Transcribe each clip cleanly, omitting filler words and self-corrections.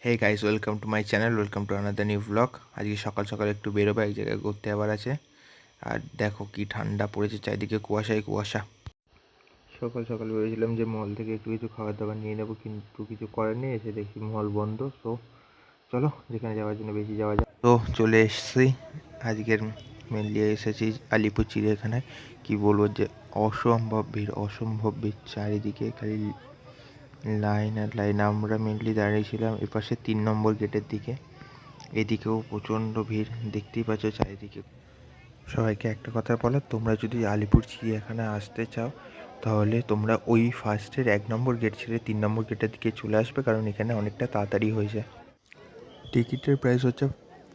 Hey guys, welcome to my channel, welcome to another new vlog. আজকে সকাল সকাল একটু বেরোবো, এক জায়গায় ঘুরতে আবার আছে। আর দেখো কি ঠান্ডা পড়েছে, চারিদিকে কুয়াশায় কুয়াশা। সকাল সকাল ভেবেছিলাম যে মল থেকে একটু কিছু খাবার দাবার নিয়ে নেবো, কিন্তু কিছু করার নেই, এসে দেখি মল বন্ধ। তো চলো, যেখানে যাওয়ার জন্য বেশি যাওয়া যায়। তো চলে এসেছি, আজকের মেনলি এসেছি আলিপুর চিড়িয়াখানায়। কি বলবো যে অসম্ভব ভিড় চারিদিকে, খালি লাইন আর লাইন। আমরা মেনলি দাঁড়িয়েছিলাম এপাশে 3 নম্বর গেটের দিকে। এদিকেও প্রচণ্ড ভিড়, দেখতেই পাচ্ছ চারিদিকে। সবাইকে একটা কথা বলো, তোমরা যদি আলিপুর চিড়িয়াখানায় আসতে চাও তাহলে তোমরা ওই ফার্স্টের 1 নম্বর গেট ছেড়ে 3 নম্বর গেটের দিকে চলে আসবে, কারণ এখানে অনেকটা তাড়াতাড়ি হয়ে যায়। টিকিটের প্রাইস হচ্ছে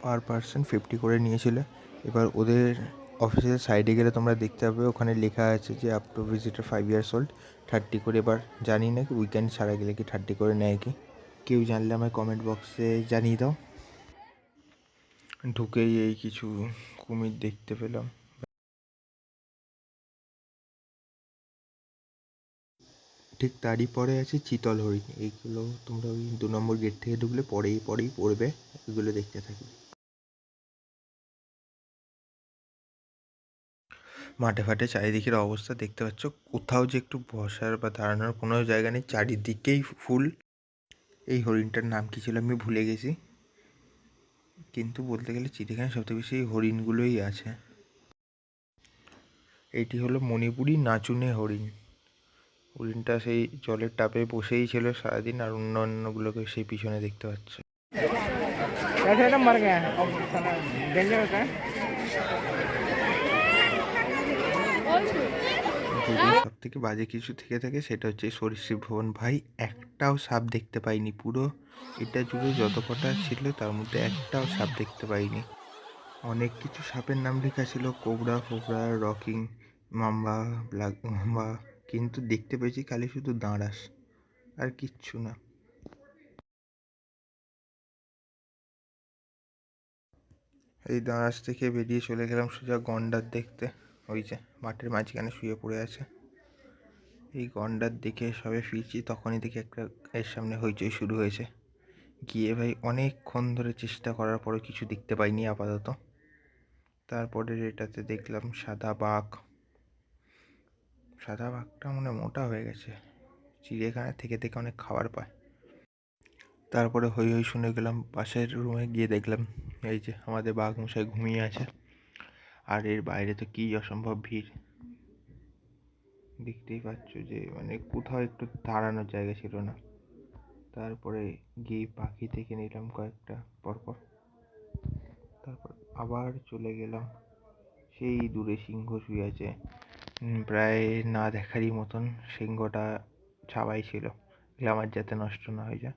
পার পারসন 50 করে নিয়েছিল। এবার ওদের অফিসের সাইডে গেলে তোমরা দেখতে পাবে ওখানে লেখা আছে যে up to visitor 5 years old 30 করে। এবার জানি না কি উইকেন্ড ছাড়া গেলে কি 30 করে নেয় কি, কেউ জানলে আমায় কমেন্ট বক্সে জানিয়ে দাও। ঢুকেই এই কিছু কুমির দেখতে পেলাম। ঠিক তারই পরে আছে চিতল হরিণ। এইগুলো তোমরা ওই 2 নম্বর গেট থেকে ঢুকলে পরেই পড়বে, এগুলো দেখতে থাকবে। মাঠে ফাটে চারিদিকের অবস্থা দেখতে পাচ্ছ, কোথাও যে একটু বসার বা দাঁড়ানোর কোনো জায়গা নেই, চারিদিকেই ফুল। এই হরিণটার নাম কি ছিল আমি ভুলে গেছি, কিন্তু বলতে গেলে চিড়িয়াখানায় সবথেকে বেশি এই হরিণগুলোই আছে। এইটি হলো মণিপুরি নাচুনে হরিণ। হরিণটা সেই জলের টাবে বসেই ছিল সারাদিন, আর অন্যান্যগুলোকে সেই পিছনে দেখতে পাচ্ছ। যদি সব থেকে বাজে কিছু থেকে থাকে সেটা হচ্ছে সরীসৃপ ভবন। ভাই, একটাও সাপ দেখতে পাইনি, পুরো এটা জুড়ে যত কটা ছিল তার মধ্যে একটাও সাপ দেখতে পাইনি। অনেক কিছু সাপের নাম লেখা ছিল, কোবরা ফোবরা, রকিং মাম্বা, ব্ল্যাক মাম্বা, কিন্তু দেখতে পেয়েছি খালি শুধু দাঁড়াস, আর কিচ্ছু না। এই দাঁড়াস থেকে বেরিয়ে চলে গেলাম সোজা গন্ডার দেখতে। ওই যে মাঠের মাঝখানে শুয়ে পড়ে আছে। এই গন্ডার দেখে সবে ফিরছি, তখনই দেখি একটা এর সামনে হইচই শুরু হয়েছে। গিয়ে ভাই অনেকক্ষণ ধরে চেষ্টা করার পরে কিছু দেখতে পাইনি আপাতত। তারপরে এটাতে দেখলাম সাদা বাঘ। সাদা বাঘটা মনে মোটা হয়ে গেছে, চিড়িয়াখানা থেকে থেকে অনেক খাবার পায়। তারপরে হই হই শুনে গেলাম পাশের রুমে, গিয়ে দেখলাম এই যে আমাদের বাঘ মশাই ঘুমিয়ে আছে। আর এর বাইরে তো কী অসম্ভব ভিড়, দেখতেই পাচ্ছ যে মানে কোথাও একটু দাঁড়ানোর জায়গা ছিল না। তারপরে গিয়ে পাখি থেকে নিলাম কয়েকটা পরপর। তারপর আবার চলে গেলাম, সেই দূরে সিংহ শুয়ে আছে, প্রায় না দেখারই মতন। সিংহটা ছাওয়াই ছিল, গ্ল্যামার যাতে নষ্ট না হয়ে যায়।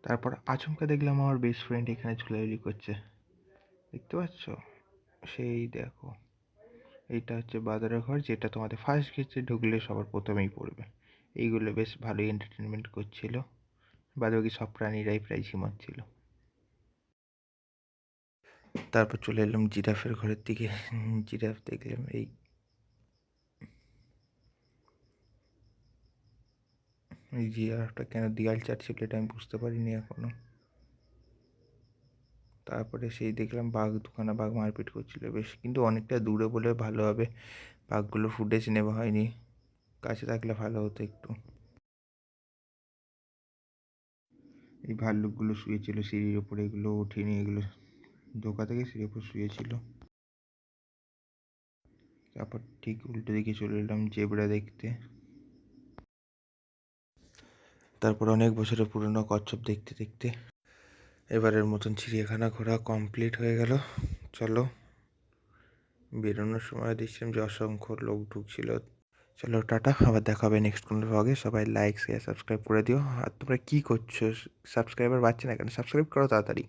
তারপর আচমকা দেখলাম আমার বেস্ট ফ্রেন্ড এখানে ঝুলাঝুলি করছে, দেখতে পাচ্ছ? সেই দেখো, এইটা হচ্ছে বাদরের ঘর, যেটা তোমাদের ফার্স্ট গেটে ঢুকলে সবার প্রথমেই পড়বে। এইগুলো বেশ ভালোই এন্টারটেনমেন্ট করছিল, বাদবাকি সব প্রাণীরাই প্রায় ঝিমাচ্ছিল। তারপর চলে এলাম জিরাফের ঘরের দিকে। জিরাফ দেখলাম এই জিরাফটা কেন দিয়াল চাটছিল এটা আমি বুঝতে পারিনি এখনো। তারপরে সেই দেখলাম বাঘ, দুখানা বাঘ মারপিট করছিল বেশ, কিন্তু অনেকটা দূরে বলে ভালোভাবে বাঘগুলো ফুটেজ নেওয়া হয়নি, কাছে থাকলে ভালো হতো একটু। এই ভাল্লুকগুলো শুয়েছিল সিঁড়ির ওপরে, এগুলো ওঠেনি, এগুলো ধোকা থেকে সিঁড়ির ওপর শুয়েছিল। তারপর ঠিক উল্টো দিকে চলে এলাম জেব্রা দেখতে। তারপর অনেক বছরের পুরনো কচ্ছপ দেখতে দেখতে এবারের মতন চিড়িয়াখানা ঘোরা কমপ্লিট হয়ে গেল। চলো, বেরোনোর সময় দেখছিলাম যে অসংখ্য লোক ঢুকছিল। চলো টাটা, আবার দেখা হবে নেক্সট কোনো ব্লগে। সবাই লাইক শেয়ার সাবস্ক্রাইব করে দিও। আর তোমরা কী করছো, সাবস্ক্রাইবার বাড়ছে না কেন? সাবস্ক্রাইব করো তাড়াতাড়ি।